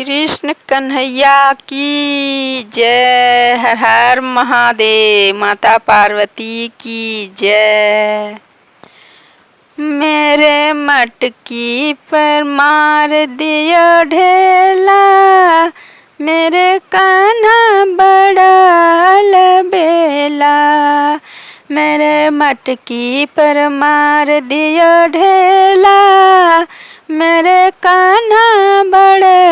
कृष्ण कन्हैया की जय। हर हर महादेव। माता पार्वती की जय। मेरे मटकी पर मार दियो ढेला, मेरे कान्हा बड़ा अलबेला। मेरे मटकी पर मार दियो ढेला, मेरे कान्हा बड़े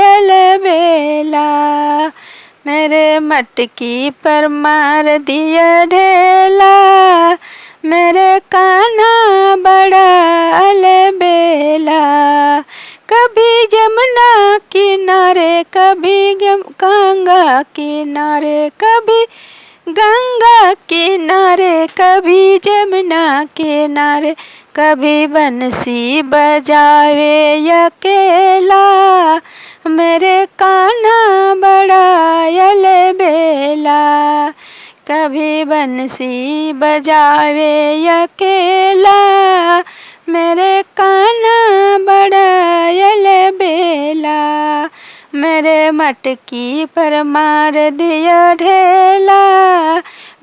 अलबेला। मेरे मटकी पर मार दिया ढेला, मेरे कान्हा बड़ा अलबेला। कभी जमुना किनारे, कभी गंगा किनारे, कभी गंगा किनारे, कभी जमुना किनारे, कभी बंसी बजावे अकेला। मेरे कान्हा बड़ा अलबेला। कभी बंसी बजावे अकेला, मेरे कान्हा बड़ा अलबेला। मेरे मटकी पर मार दिया ढेला,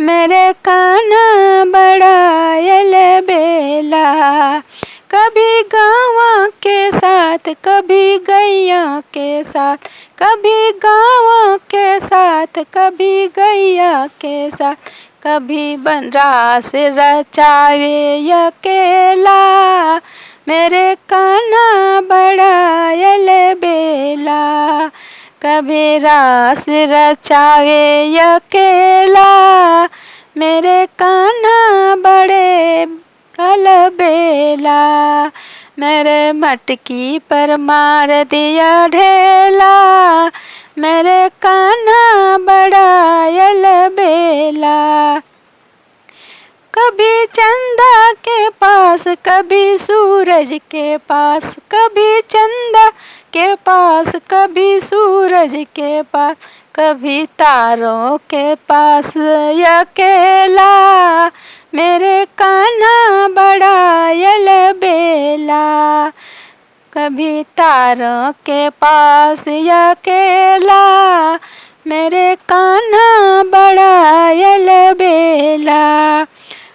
मेरे कान्हा बड़ा अलबेला। कभी गाँव के साथ, कभी गैया के साथ, कभी गाँव के साथ, कभी गैया के साथ, कभी बनरास रचावे अकेला। मेरे कान्हा बड़ा अलबेला। कभी रास रचावे अकेला, मेरे कान्हा बड़े अलबेला। मेरे मटकी पर मार दिया ढेला, मेरे कान्हा बड़ा अलबेला। कभी चंदा के पास, कभी सूरज के पास, कभी चंदा के पास, कभी सूरज के पास, कभी तारों के पास अकेला। मेरे कान्हा बड़ा अलबेला। कभी तारों के पास अकेला, मेरे कान्हा बड़ा अलबेला।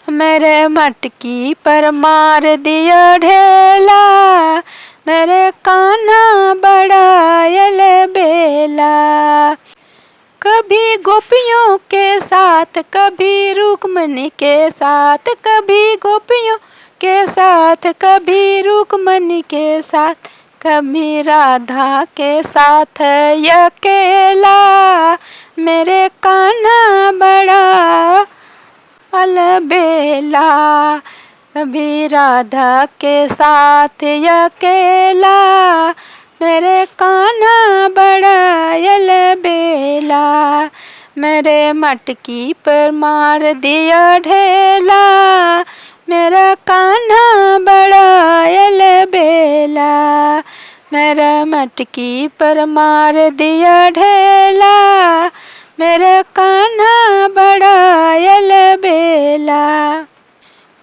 मेरे मटकी पर मार दिया ढेला, मेरे कान्हा बड़ा अलबेला। कभी गोपियों के साथ, कभी रुक्मणी के साथ, कभी गोपियों के साथ, कभी रुक्मणी के साथ, कभी राधा के साथ अकेला। मेरे कान्हा बड़ा अलबेला। कभी राधा के साथ अकेला, मेरे कान्हा बड़ा अलबेला। मेरे मटकी पर मार दिया ढेला, मेरा कान्हा बड़ा अलबेला। मेरा मटकी पर मार दिया ढेला, मेरा कान्हा बड़ा अलबेला।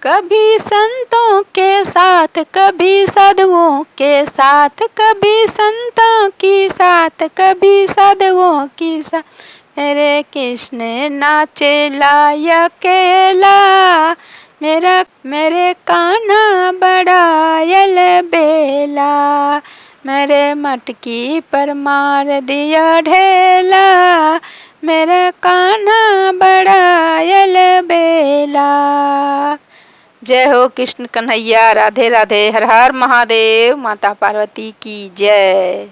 कभी संतों के साथ, कभी साधुओं के साथ, कभी संतों की साथ, कभी साधुओं की साथ, मेरे कृष्ण नाचेला अकेला। मेरे कान्हा बड़ा अलबेला। मेरे मटकी पर मार दिया ढेला, मेरा कान्हा बड़ा अलबेला। जय हो कृष्ण कन्हैया। राधे राधे। हर हर महादेव। माता पार्वती की जय।